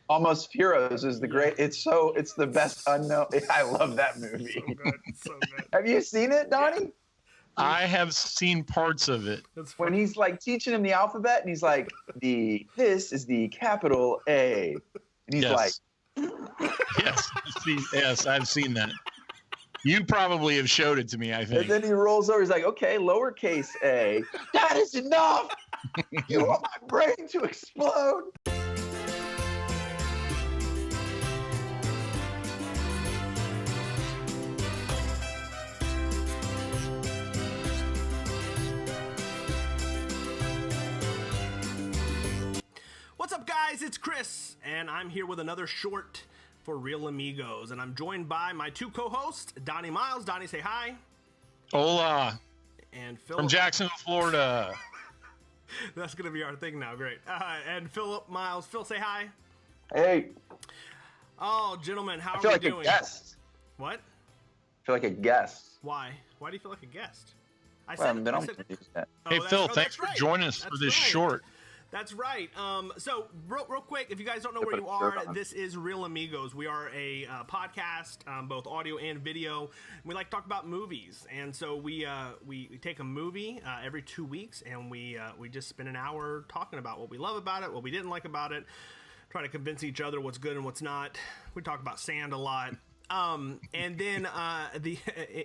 Almost Heroes is the great. It's the best unknown. I love that movie. So good. So good. Have you seen it, Donnie? Yeah. I have seen parts of it. When he's like teaching him the alphabet, and he's like, this is the capital A, and he's like, yes, I've seen that. You probably have showed it to me, I think. And then he rolls over. He's like, okay, lowercase a. That is enough. You want my brain to explode? What's up, guys? It's Chris, and I'm here with another short for Real Amigos, and I'm joined by my two co-hosts, Donnie Miles. Donnie, say hi. Hola. And Phil from Jacksonville, Florida. That's gonna be our thing now. Great. And Philip Miles. Phil, say hi. Hey. Oh, gentlemen, how are we doing? I feel doing? like a guest. What? I feel like a guest. Why? Why do you feel like a guest? I haven't been on yet. Hey, Phil, thanks for joining us for this short. That's right. So, real quick, if you guys don't know where you are, this is Real Amigos. We are a podcast, both audio and video. We like to talk about movies, and so we take a movie every 2 weeks, and we just spend an hour talking about what we love about it, what we didn't like about it, try to convince each other what's good and what's not. We talk about sand a lot. And then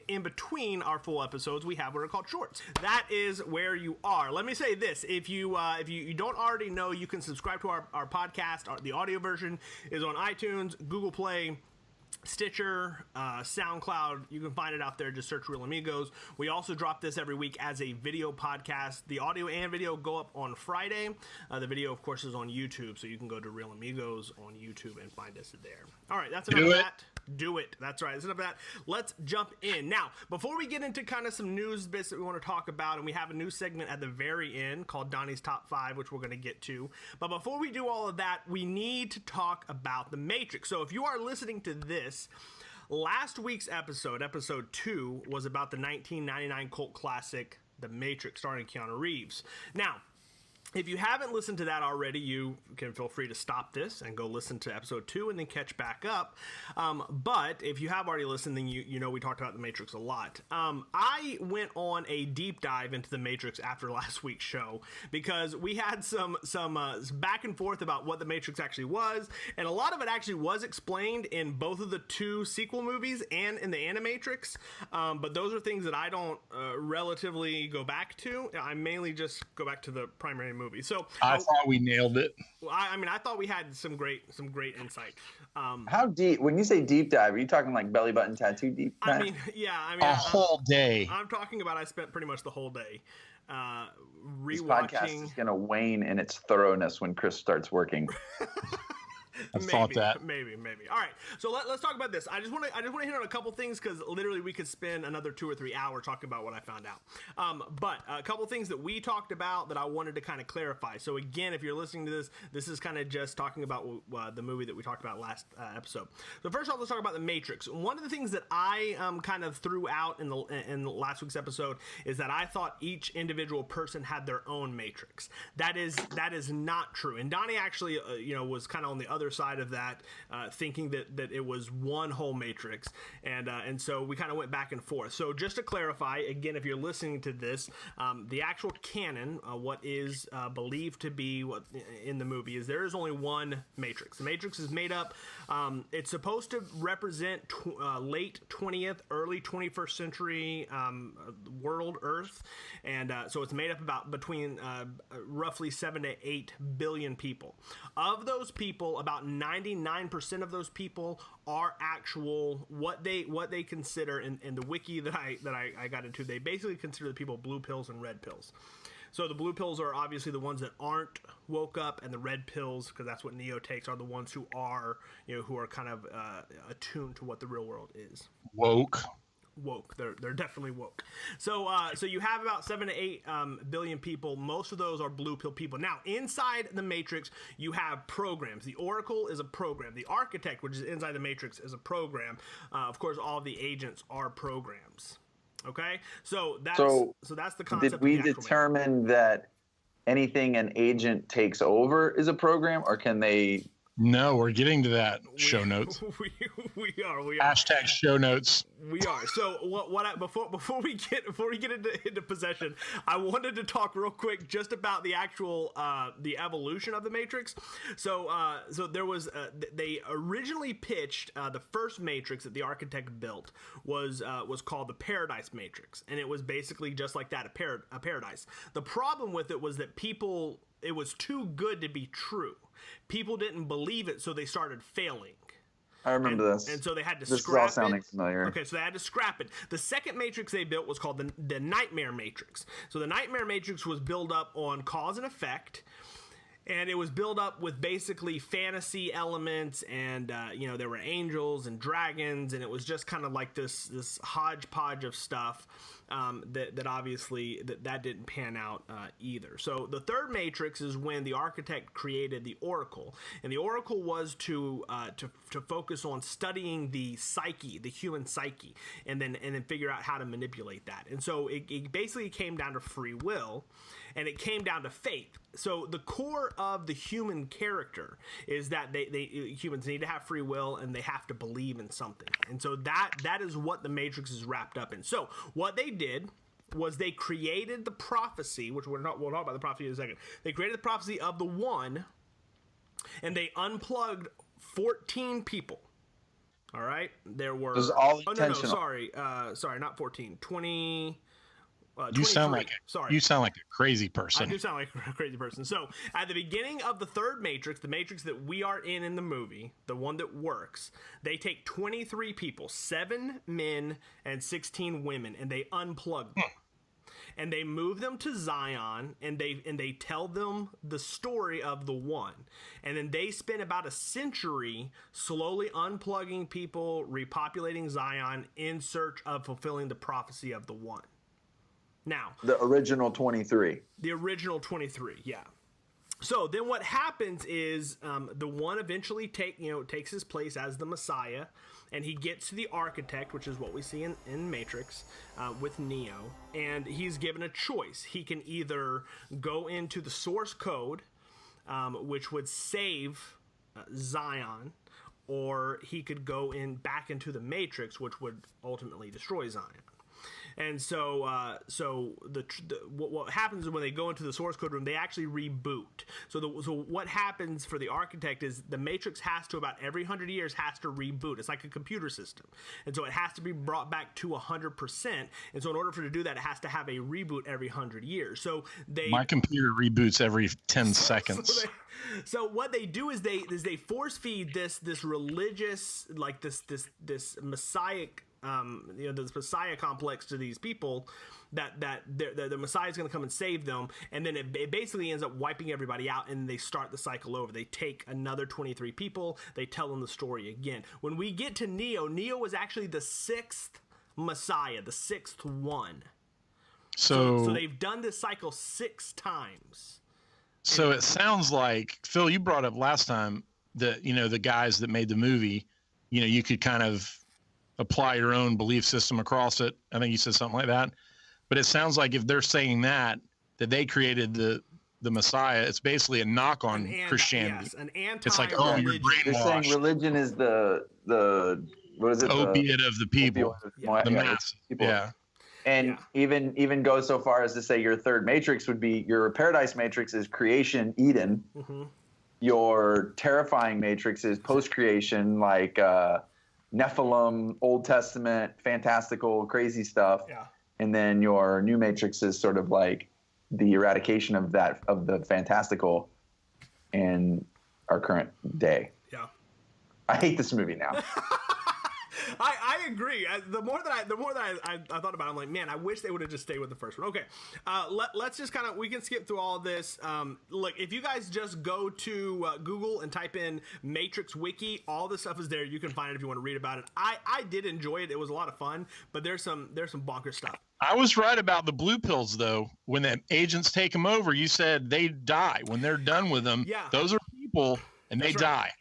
in between our full episodes, we have what are called shorts. That is where you are. Let me say this: if you don't already know, you can subscribe to our podcast. The audio version is on iTunes, Google Play, Stitcher, SoundCloud. You can find it out there. Just search Real Amigos. We also drop this every week as a video podcast. The audio and video go up on Friday. The video, of course, is on YouTube, so you can go to Real Amigos on YouTube and find us there. All right, that's enough of that. Do it. That's right. That's enough of that. Let's jump in. Now, before we get into kind of some news bits that we want to talk about, and we have a new segment at the very end called Donnie's Top 5, which we're going to get to. But before we do all of that, we need to talk about The Matrix. So if you are listening to this, last week's episode 2, was about the 1999 cult classic, The Matrix, starring Keanu Reeves. Now, if you haven't listened to that already, you can feel free to stop this and go listen to episode 2 and then catch back up. But if you have already listened, then you know we talked about The Matrix a lot. I went on a deep dive into The Matrix after last week's show because we had some back and forth about what The Matrix actually was, and a lot of it actually was explained in both of the 2 sequel movies and in the Animatrix. But those are things that I don't relatively go back to. I mainly just go back to the primary movie. So I thought we nailed it. I mean, I thought we had some great insight. How deep? When you say deep dive, are you talking like belly button tattoo deep dive? I mean, a whole day. I'm talking about I spent pretty much the whole day rewatching. This podcast is going to wane in its thoroughness when Chris starts working. I thought that. Maybe. All right, so let's talk about this. I just want to hit on a couple things because literally we could spend another 2 or 3 hours talking about what I found out. But a couple things that we talked about that I wanted to kind of clarify. So again, if you're listening to this is kind of just talking about the movie that we talked about last episode. So first off, let's talk about The Matrix. One of the things that I kind of threw out in last week's episode is that I thought each individual person had their own Matrix. That is not true. And Donnie actually was kind of on the other side of that, thinking that it was one whole Matrix, and so we kind of went back and forth. So just to clarify, again, if you're listening to this, the actual canon, what is believed to be what in the movie is there is only one Matrix. The Matrix is made up. It's supposed to represent late 20th, early 21st century world Earth, and so it's made up about between roughly 7 to 8 billion people. Of those people, about 99% of those people are actual what they consider in the wiki that I got into. They basically consider the people blue pills and red pills. So the blue pills are obviously the ones that aren't woke up, and the red pills, because that's what Neo takes, are the ones who are kind of attuned to what the real world is. Woke. They're definitely woke. So you have about 7 to 8 billion people. Most of those are blue pill people. Now, inside the Matrix, you have programs. The Oracle is a program. The Architect, which is inside the Matrix, is a program. Of course, all of the agents are programs. Okay, so that's the concept. Did we determine that anything an agent takes over is a program, or can they No, we're getting to that. Show notes. We are. Hashtag show notes. We are. So before we get into possession, I wanted to talk real quick just about the actual the evolution of the Matrix. So there was they originally pitched the first Matrix that the architect built was called the Paradise Matrix, and it was basically just like that, a paradise. The problem with it was that it was too good to be true. People didn't believe it, so they started failing. I remember this. And so they had to this scrap it. This is all sounding familiar. Okay, so they had to scrap it. The second Matrix they built was called the Nightmare Matrix. So the Nightmare Matrix was built up on cause and effect, and it was built up with basically fantasy elements, and there were angels and dragons, and it was just kind of like this hodgepodge of stuff. That obviously that didn't pan out either. So the third Matrix is when the architect created the Oracle, and the Oracle was to focus on studying the psyche, the human psyche, and then figure out how to manipulate that. And so it basically came down to free will, and it came down to faith. So the core of the human character is that humans need to have free will, and they have to believe in something. And so that is what the Matrix is wrapped up in. So what they did was they created the prophecy, which we'll talk about the prophecy in a second. They created the prophecy of the One, and they unplugged 14 people. All right, there were. It was all No, intentional. sorry, not 14. 20. You sound like a crazy person. I do sound like a crazy person. So at the beginning of the third Matrix, the Matrix that we are in the movie, the one that works, they take 23 people, 7 men and 16 women, and they unplug them. And they move them to Zion, and they tell them the story of the One. And then they spend about a century slowly unplugging people, repopulating Zion in search of fulfilling the prophecy of the One. Now, the original 23. The original 23, yeah. So then what happens is the One eventually takes his place as the Messiah, and he gets to the architect, which is what we see in Matrix with Neo, and he's given a choice. He can either go into the source code, which would save Zion, or he could go back into the Matrix, which would ultimately destroy Zion. And so what happens is when they go into the source code room, they actually reboot. So what happens for the architect is the Matrix has to, about every 100 years, has to reboot. It's like a computer system. And so it has to be brought back to 100%. And so in order for it to do that, it has to have a reboot every 100 years. So my computer reboots every 10 seconds. So what they do is they force feed this religious, like this messianic, this Messiah complex to these people that the Messiah is going to come and save them, and then it basically ends up wiping everybody out, and they start the cycle over. They take another 23 people, they tell them the story again. When we get to Neo was actually the 6th Messiah, the 6th one. So they've done this cycle 6 times. So it sounds like, Phil, you brought up last time that, the guys that made the movie, you could kind of apply your own belief system across it. I think you said something like that. But it sounds like if they're saying that they created the Messiah, it's basically a knock on Christianity. Yes, an anti-religion. It's like, you're brainwashed. They're saying religion is the what is it? Opiate of the people. The mass. Yeah. And even go so far as to say your third Matrix would be, your Paradise Matrix is creation, Eden. Mm-hmm. Your terrifying Matrix is post-creation, like Nephilim, Old Testament, fantastical, crazy stuff. Yeah. And then your new Matrix is sort of like the eradication of the fantastical in our current day. Yeah. I hate this movie now. I agree. The more that I thought about it, I'm like, man, I wish they would have just stayed with the first one. Okay, let's just kind of, we can skip through all of this. Look, if you guys just go to Google and type in Matrix Wiki, all this stuff is there. You can find it if you want to read about it. I did enjoy it. It was a lot of fun, but there's some bonkers stuff. I was right about the blue pills, though. When the agents take them over, you said they die. When they're done with them, those are people, and they die.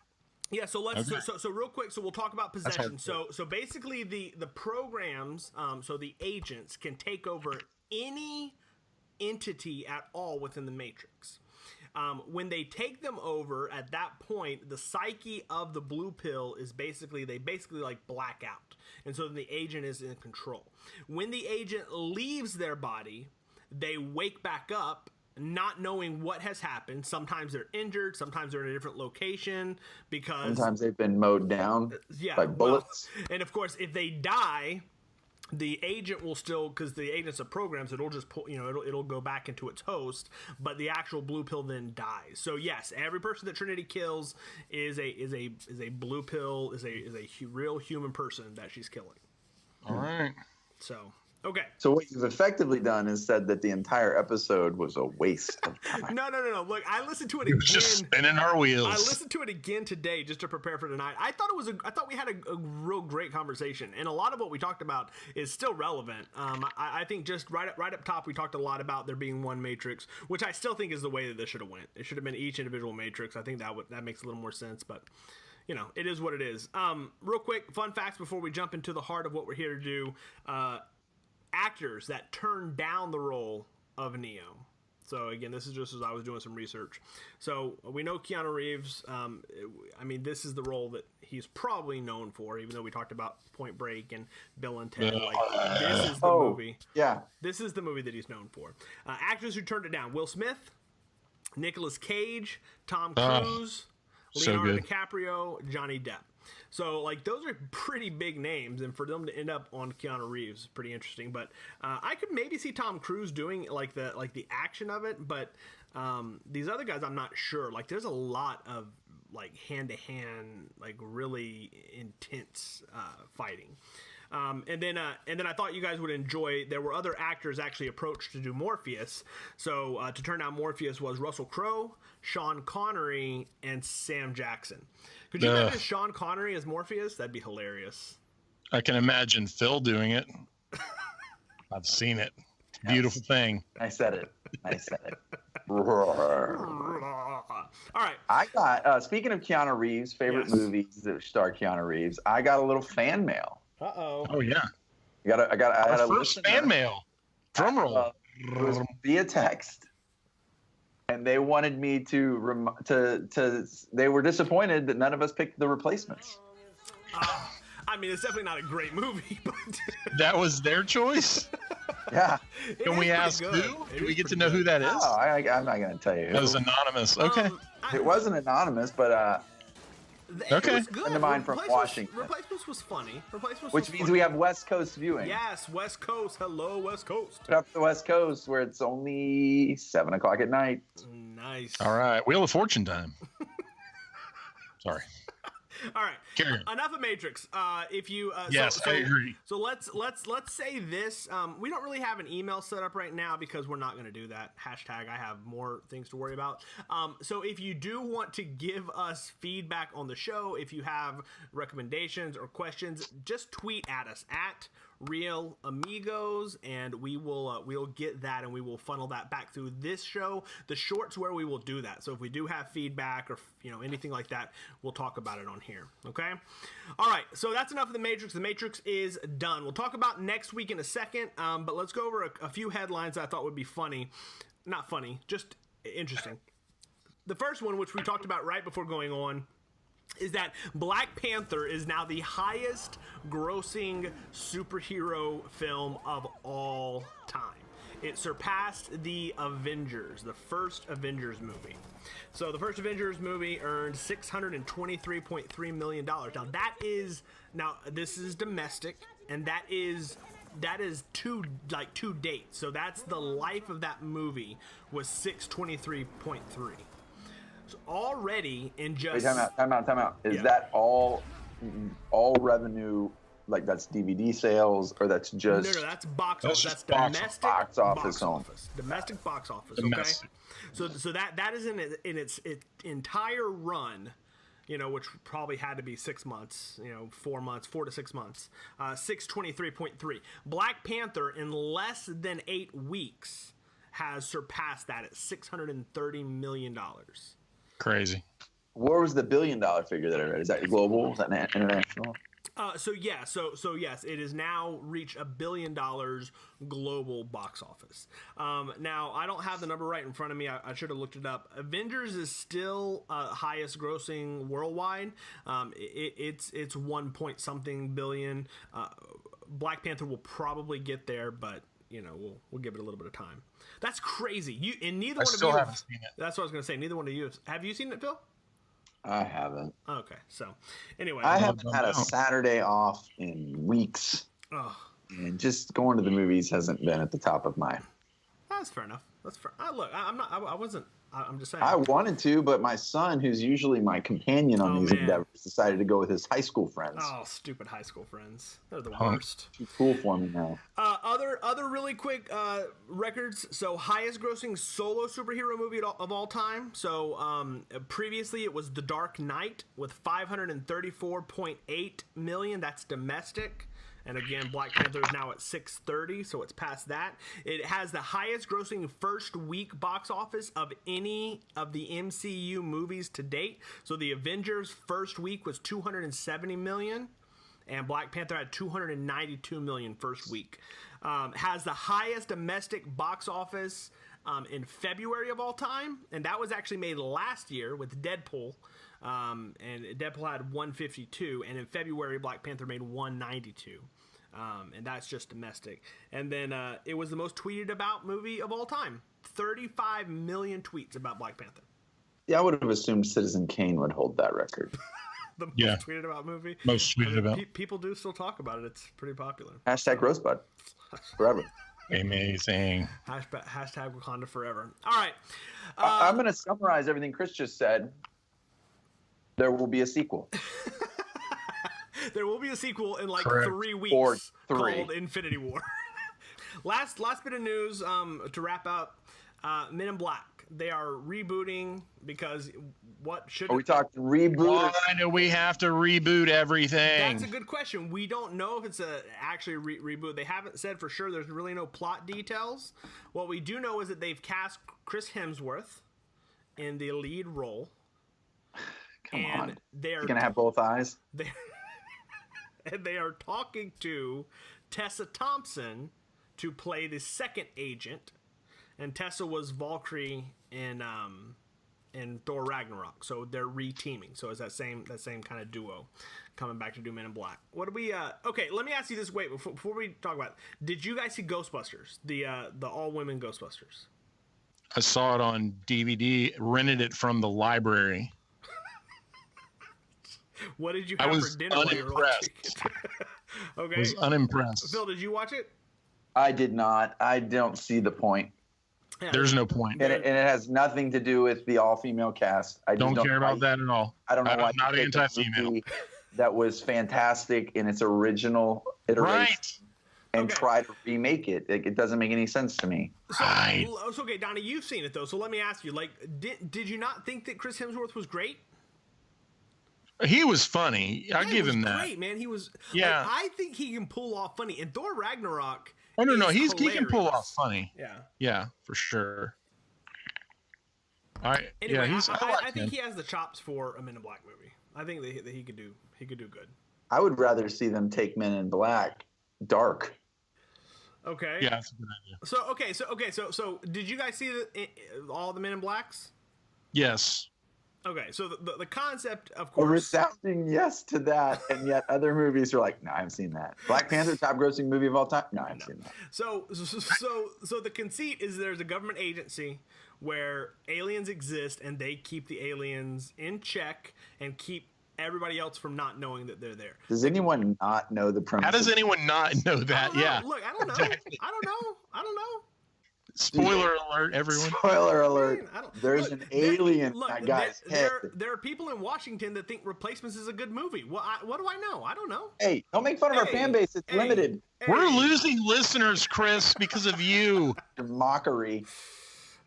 Yeah, so let's so real quick. So we'll talk about possession. So basically the programs, so the agents can take over any entity at all within the Matrix. When they take them over, at that point, the psyche of the blue pill is basically like black out. And so the agent is in control. When the agent leaves their body, they wake back up not knowing what has happened. Sometimes they're injured. Sometimes they're in a different location because sometimes they've been mowed down by bullets. Well, and of course, if they die, the agent will still, because the agent's a program, so it'll just pull, it'll go back into its host, but the actual blue pill then dies. So yes, every person that Trinity kills is a blue pill, is a real human person that she's killing. All right. So okay. So what you've effectively done is said that the entire episode was a waste of time. No. Look, I listened to it again. Just spinning our wheels. I listened to it again today just to prepare for tonight. I thought we had a real great conversation, and a lot of what we talked about is still relevant. I think just right up top we talked a lot about there being one matrix, which I still think is the way that this should have went. It should have been each individual matrix. I think that makes a little more sense, but it is what it is. Real quick, fun facts before we jump into the heart of what we're here to do. Actors that turned down the role of Neo. So again, this is just as I was doing some research. So we know Keanu Reeves. This is the role that he's probably known for, even though we talked about Point Break and Bill and Ted. This is the movie. Yeah. This is the movie that he's known for. Actors who turned it down: Will Smith, Nicolas Cage, Tom Cruise, Leonardo DiCaprio, Johnny Depp. So, those are pretty big names, and for them to end up on Keanu Reeves is pretty interesting. But I could maybe see Tom Cruise doing the action of it, but these other guys, I'm not sure. There's a lot of hand to hand, really intense fighting. And then I thought you guys would enjoy. There were other actors actually approached to do Morpheus. So to turn out Morpheus was Russell Crowe, Sean Connery, and Sam Jackson. Could you imagine Sean Connery as Morpheus? That'd be hilarious. I can imagine Phil doing it. I've seen it. Beautiful thing. I said it. All right. I got speaking of Keanu Reeves, favorite movies that star Keanu Reeves. I got a little fan mail. Uh-oh. Oh yeah. I had a first fan mail. Drum roll. It was via text, and they wanted me to they were disappointed that none of us picked The Replacements. It's definitely not a great movie, but that was their choice. Yeah. Can we ask who? Do we get to know who that is? Oh, I'm not going to tell you. It was anonymous. Okay. It wasn't anonymous, but okay. It was good. Friend of mine from Washington. Replacements was funny. Which means we have West Coast viewing. Yes, West Coast. Hello, West Coast. Put up the West Coast where it's only 7:00 at night. Nice. All right, Wheel of Fortune time. Sorry. All right. Carry on. Enough of Matrix. Yes, I agree. So let's say this. We don't really have an email set up right now because we're not going to do that. Hashtag I have more things to worry about. So if you do want to give us feedback on the show, if you have recommendations or questions, just tweet at us at Real Amigos, and we'll get that and we will funnel that back through this show. The shorts where we will do that. So if we do have feedback or anything like that, we'll talk about it on here. Okay. All right. So that's enough of the Matrix. The Matrix is done. We'll talk about next week in a second. But let's go over a few headlines that I thought would be funny. Not funny, just interesting. The first one, which we talked about right before going on, is that Black Panther is now the highest grossing superhero film of all time. It surpassed the Avengers, the first Avengers movie. So the first Avengers movie earned $623.3 million. Now this is domestic, and that is two dates. So that's the life of that movie was 623.3. Already in just time out. Is that all revenue? That's DVD sales, or that's just no, that's box office. That's domestic box office. Domestic box office. Domestic. Okay, so that is in its entire run. Which probably had to be 6 months. 4 to 6 months. 623.3. Black Panther in less than 8 weeks has surpassed that at $630 million. Crazy. What was the $1 billion figure that I read? Is that global? Is that international? So yes, it has now reached $1 billion global box office. Now I don't have the number right in front of me. I should have looked it up. Avengers is still highest grossing worldwide. It's 1 point something billion. Black Panther will probably get there, but we'll give it a little bit of time. That's crazy. Neither one of you haven't seen it. That's what I was going to say. Neither one of you have you seen it, Phil? I haven't. Okay, so anyway, I haven't had a Saturday off in weeks, and just going to the movies hasn't been at the top of my. That's fair enough. That's fair. Look, I'm not. I wasn't. I'm just saying. I wanted to, but my son, who's usually my companion on these endeavors, decided to go with his high school friends. Oh, stupid high school friends. They're the worst. Too cool for me now. Other really quick records. So, highest grossing solo superhero movie of all time. So, previously it was The Dark Knight with 534.8 million. That's domestic. And again, Black Panther is now at 630, so it's past that. It has the highest grossing first week box office of any of the MCU movies to date. So the Avengers first week was 270 million, and Black Panther had 292 million first week. Has the highest domestic box office in February of all time, and that was actually made last year with Deadpool. And Deadpool had 152, and in February Black Panther made 192, and that's just domestic. And then it was the most tweeted about movie of all time. 35 million tweets about Black Panther. Yeah, I would have assumed Citizen Kane would hold that record. The most tweeted about movie. Most tweeted about. People do still talk about it. It's pretty popular. Hashtag Rosebud. Forever. Amazing. Hashtag Wakanda forever. All right. I'm going to summarize everything Chris just said. There will be a sequel. There will be a sequel in like Correct. 3 weeks called Infinity War. last bit of news to wrap up. Men in Black. They are rebooting because what should... Are we talking reboot? Why do we have to reboot everything? That's a good question. We don't know if it's actually a reboot. They haven't said for sure. There's really no plot details. What we do know is that they've cast Chris Hemsworth in the lead role. Come on. They're going to have both eyes? And they are talking to Tessa Thompson to play the second agent. And Tessa was Valkyrie in Thor Ragnarok. So they're re-teaming. So it's that same kind of duo coming back to do Men in Black. What do we okay, let me ask you this. Wait, before we talk about it, did you guys see Ghostbusters? The all-women Ghostbusters? I saw it on DVD, rented it from the library. What did you have for dinner while you were watching it? Okay. I was unimpressed. Phil, did you watch it? I did not. I don't see the point. Yeah. There's no point. And it has nothing to do with the all-female cast. I don't care about that at all. I don't know why. I'm not anti-female. That was fantastic in its original iteration. Right. And try to remake it. It doesn't make any sense to me. Right. So, okay, Donnie, you've seen it, though. So let me ask you, did you not think that Chris Hemsworth was great? He was funny. I'll give him that. Great, man. He was. Yeah. I think he can pull off funny. In Thor Ragnarok. Oh no, he hilarious. can pull off funny. Yeah. Yeah, for sure. All right. Anyway, yeah, I think he has the chops for a Men in Black movie. I think that he could do good. I would rather see them take Men in Black dark. Okay. Yeah, that's a good idea. So did you guys see all the Men in Blacks? Yes. Okay, so the concept, of A course, resounding yes to that, and yet other movies are like, no, I haven't seen that. Black Panther, top grossing movie of all time? No, I haven't seen that. So the conceit is there's a government agency where aliens exist, and they keep the aliens in check and keep everybody else from not knowing that they're there. Does anyone not know the premise? How does anyone not know that? Yeah. Look, I don't know. Exactly. I don't know. Spoiler alert, everyone. Spoiler alert. There's an alien in that guy's head. There are people in Washington that think Replacements is a good movie. What do I know? I don't know. Hey, don't make fun of our fan base. It's limited. We're losing listeners, Chris, because of you. Mockery.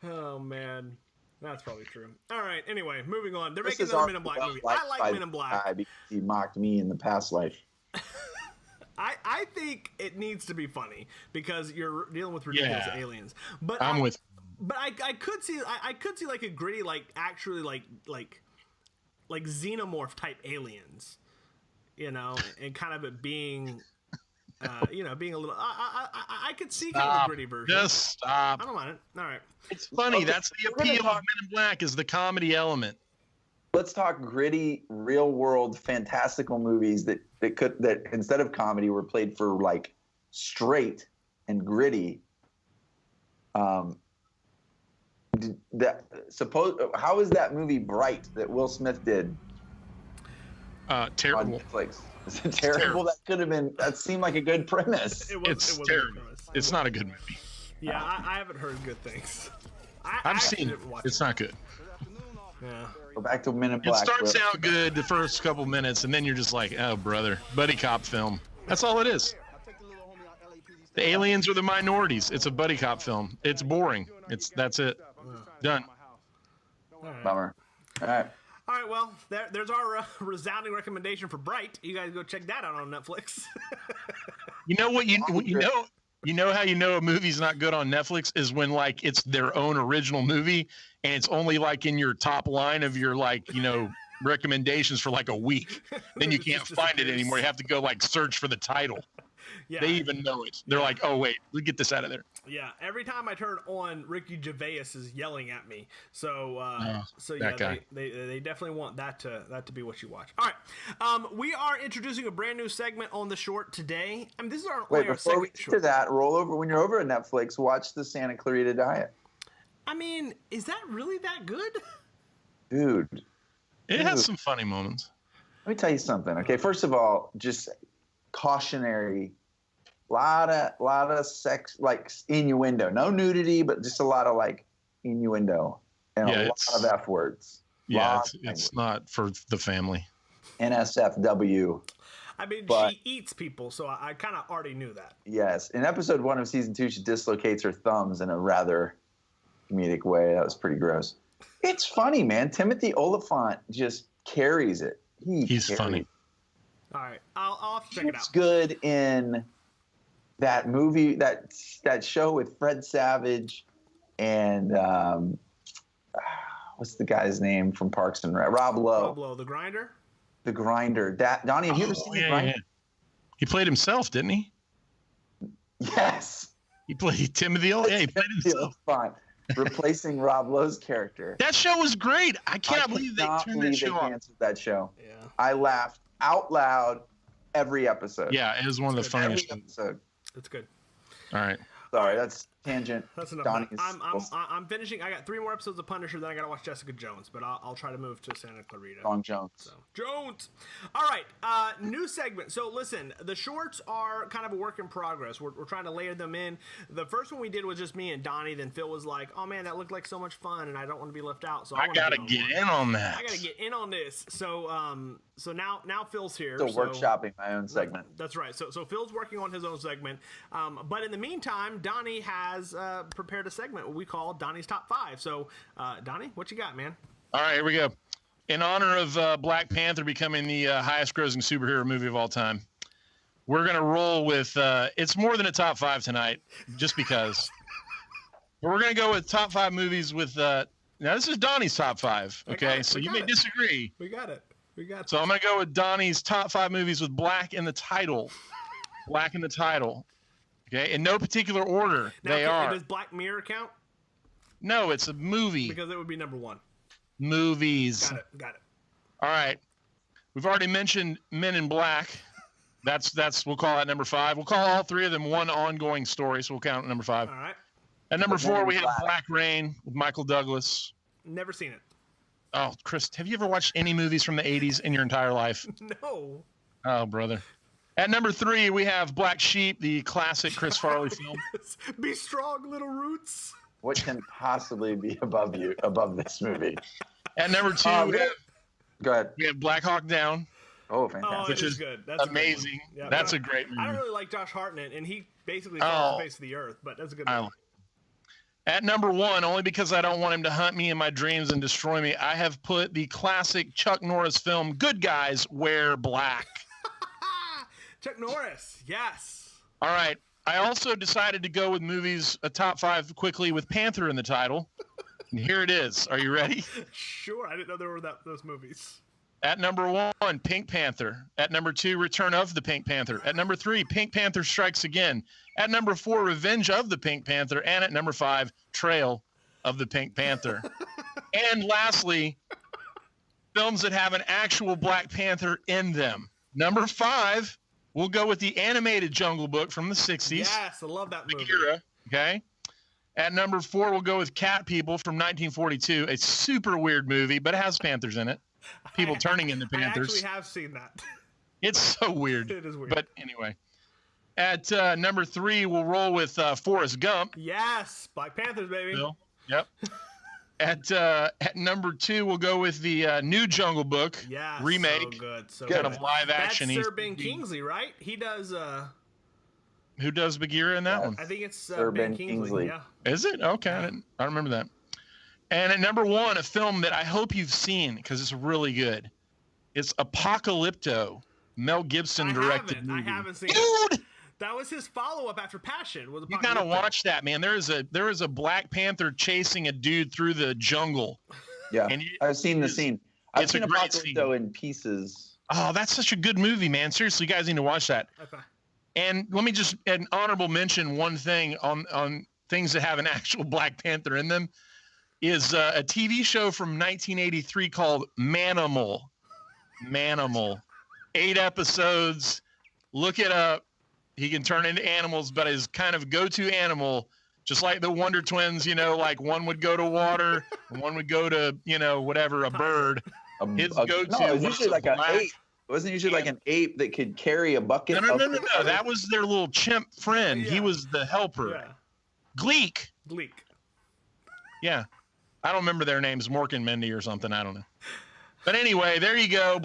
Oh, man. That's probably true. All right. Anyway, moving on. They're This making is another Men in Black movie. I like Men in the Black. guy because he mocked me in the past life. I think it needs to be funny because you're dealing with ridiculous aliens. But I'm with. But I could see like a gritty, like actually like xenomorph type aliens you know, and kind of it being, you know, being a little. I could see kind of a gritty version. Just stop. I don't mind it. All right. It's funny. That's the appeal of Men in Black is the comedy element. Let's talk gritty, real world, fantastical movies that instead of comedy were played for like straight and gritty. How is that movie Bright that Will Smith did? Terrible. On Netflix. Is it terrible? That could have been. That seemed like a good premise. It's terrible. It's not a good movie. Yeah, I haven't heard good things. I've seen it. It's not good. Yeah. Go back to Men in Black. It starts out good the first couple minutes, and then you're just like, oh, brother. Buddy cop film. That's all it is. The aliens are the minorities. It's a buddy cop film. It's boring. That's it. Done. Right. Bummer. All right. All right, well, there's our resounding recommendation for Bright. You guys go check that out on Netflix. You know what? You know how you know a movie's not good on Netflix is when like it's their own original movie and it's only like in your top line of your like, you know, recommendations for like a week. Then you can't find it anymore. You have to go like search for the title. Yeah. They even know it. They're like, oh wait, we get this out of there. Yeah. Every time I turn on, Ricky Gervais is yelling at me. So yeah, they definitely want that to be what you watch. All right. We are introducing a brand new segment on the short today. I mean, this is our before we get to that, roll over when you're over at Netflix, watch the Santa Clarita Diet. I mean, is that really that good? Dude. It has some funny moments. Let me tell you something. Okay, first of all, just cautionary. Lot of sex, like innuendo. No nudity, but just a lot of like innuendo and a lot of F words. Yeah, it's not for the family. NSFW. I mean, she eats people, so I kind of already knew that. Yes. In episode 1 of season 2, she dislocates her thumbs in a rather comedic way. That was pretty gross. It's funny, man. Timothy Oliphant just carries it. He's funny. All right. I'll have to check it out. It's good in that movie, that show with Fred Savage and what's the guy's name from Parks and Rec? Rob Lowe. Rob Lowe, The Grinder? The Grinder. Donnie, have you ever seen The Grinder? Yeah. He played himself, didn't he? Yes. He played Timothy Oliphant. Yeah, he played himself. Fine. Replacing Rob Lowe's character. That show was great. I cannot believe they turned that show off. Canceled that show. Yeah. I laughed out loud every episode. Yeah, it was one of the funniest episodes. That's good. All right. Sorry, that's tangent. That's enough. I'm finishing. I got 3 more episodes of Punisher. Then I got to watch Jessica Jones, but I'll try to move to Santa Clarita. Wrong Jones. So Jones. All right. New segment. So listen, the shorts are kind of a work in progress. We're trying to layer them in. The first one we did was just me and Donnie. Then Phil was like, "Oh man, that looked like so much fun, and I don't want to be left out." So I gotta get in on that. I gotta get in on this. So now Phil's here. Still workshopping my own segment. That's right. So Phil's working on his own segment. But in the meantime, Donnie has prepared a segment we call Donnie's Top 5. So, Donnie, what you got, man? All right, here we go. In honor of Black Panther becoming the highest-grossing superhero movie of all time, we're going to roll with it's more than a top 5 tonight, just because. But we're going to go with top 5 movies with now this is Donnie's top 5, okay? So you may disagree. We got it. So I'm going to go with Donnie's top 5 movies with Black in the title. Black in the title. Okay, in no particular order. Now, does Black Mirror count? No, it's a movie. Because it would be number 1. Movies. Got it. All right. We've already mentioned Men in Black. That's we'll call that number 5. We'll call all 3 of them one ongoing story, so we'll count number 5. All right. At number 4, we have Black Rain with Michael Douglas. Never seen it. Oh, Chris, have you ever watched any movies from the 80s in your entire life? No. Oh, brother. At number 3, we have Black Sheep, the classic Chris Farley film. Be strong, little roots. What can possibly be above this movie? At number 2, go ahead. We have Black Hawk Down. Oh, fantastic! Which is good. That's amazing. That's a great movie. I don't really like Josh Hartnett, and he basically fell off the face of the earth, but that's a good movie. At number 1, only because I don't want him to hunt me in my dreams and destroy me, I have put the classic Chuck Norris film, Good Guys Wear Black. Chuck Norris, yes. All right. I also decided to go with movies, a top 5 quickly with Panther in the title. And here it is. Are you ready? Sure. I didn't know there were those movies. At number 1, Pink Panther. At number 2, Return of the Pink Panther. At number 3, Pink Panther Strikes Again. At number 4, Revenge of the Pink Panther. And at number 5, Trail of the Pink Panther. And lastly, films that have an actual Black Panther in them. Number 5, we'll go with the animated Jungle Book from the 60s. Yes, I love that movie. Bagheera, okay? At number 4, we'll go with Cat People from 1942. A super weird movie, but it has panthers in it. People turning into panthers. I actually have seen that. It's so weird. It is weird. But anyway. At number 3, we'll roll with Forrest Gump. Yes, Black Panthers, baby. Bill. Yep. At number 2, we'll go with the new Jungle Book remake. So good. So kind good. of live action. That's Sir Ben Kingsley, right? He does. Who does Bagheera in that one? I think it's Sir Ben Kingsley. Yeah. Is it? Okay, I don't remember that. And at number 1, a film that I hope you've seen because it's really good. It's Apocalypto. Mel Gibson directed movie. I haven't seen Dude! it. That was his follow-up after Passion. Was You gotta watch that, man. There is a Black Panther chasing a dude through the jungle. Yeah, I've seen the scene. I've seen Apocalypto in pieces. Oh, that's such a good movie, man. Seriously, you guys need to watch that. Okay. And let me just an honorable mention one thing on things that have an actual Black Panther in them is a TV show from 1983 called Manimal. Manimal. 8 episodes. Look it up. He can turn into animals, but his kind of go-to animal, just like the Wonder Twins, like one would go to water and one would go to, whatever, a bird. His go-to no, it was usually like an ape. It wasn't usually like an ape that could carry a bucket. No. That was their little chimp friend. Yeah. He was the helper. Yeah. Gleek. Yeah. I don't remember their names, Mork and Mindy or something. I don't know. But anyway, there you go.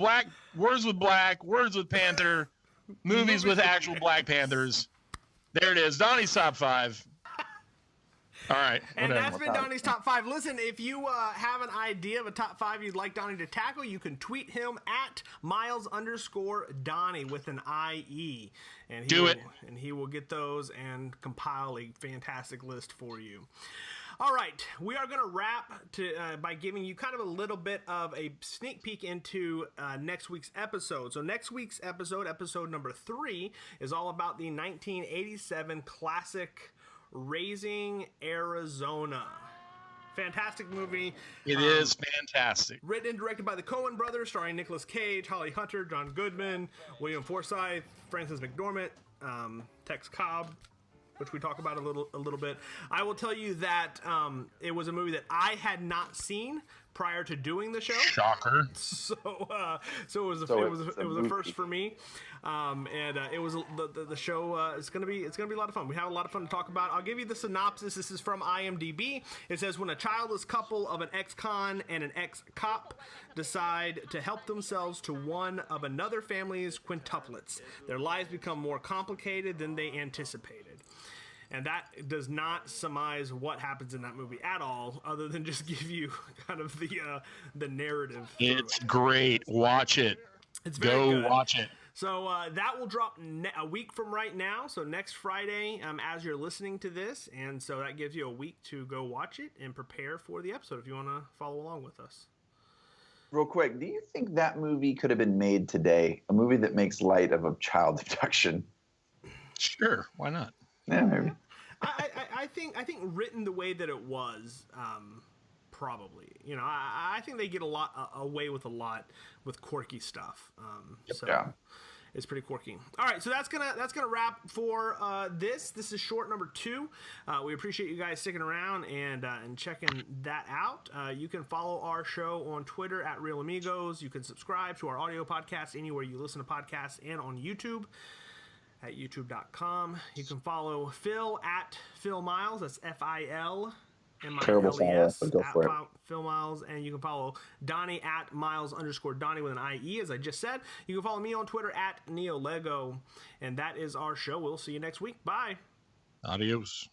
Words with Black, Words with Panther, movies with actual Black Panthers. There it is. Donnie's top 5. All right. And that's been Donnie's top 5. Listen, if you have an idea of a top 5 you'd like Donnie to tackle, you can tweet him at Miles_Donnie with an IE. And he will get those and compile a fantastic list for you. All right, we are going to wrap by giving you kind of a little bit of a sneak peek into next week's episode. So next week's episode number 3, is all about the 1987 classic Raising Arizona. Fantastic movie. It is fantastic. Written and directed by the Coen brothers, starring Nicolas Cage, Holly Hunter, John Goodman, William Forsythe, Frances McDormand, Tex Cobb, which we talk about a little bit. I will tell you that it was a movie that I had not seen prior to doing the show. Shocker. So it was a first for me, and it was the show. It's gonna be a lot of fun. We have a lot of fun to talk about. I'll give you the synopsis. This is from IMDb. It says, when a childless couple of an ex-con and an ex-cop decide to help themselves to one of another family's quintuplets, their lives become more complicated than they anticipated. And that does not surmise what happens in that movie at all, other than just give you kind of the narrative. It's great. Watch it. It's very good. Watch it. So that will drop a week from right now. So next Friday, as you're listening to this, and so that gives you a week to go watch it and prepare for the episode if you want to follow along with us. Real quick, do you think that movie could have been made today? A movie that makes light of a child abduction? Sure. Why not? Yeah, maybe. I think written the way that it was, probably. I think they get away with a lot with quirky stuff. So yeah. It's pretty quirky. All right, so that's gonna wrap for this. This is short number 2. We appreciate you guys sticking around and checking that out. You can follow our show on Twitter at Real Amigos. You can subscribe to our audio podcast anywhere you listen to podcasts and on YouTube at youtube.com. You can follow Phil at Phil Miles. That's FIL. Terrible follow, but go for it. Phil Miles, and you can follow Donnie at Miles_Donnie with an IE, as I just said. You can follow me on Twitter at NeoLego, and that is our show. We'll see you next week. Bye. Adios.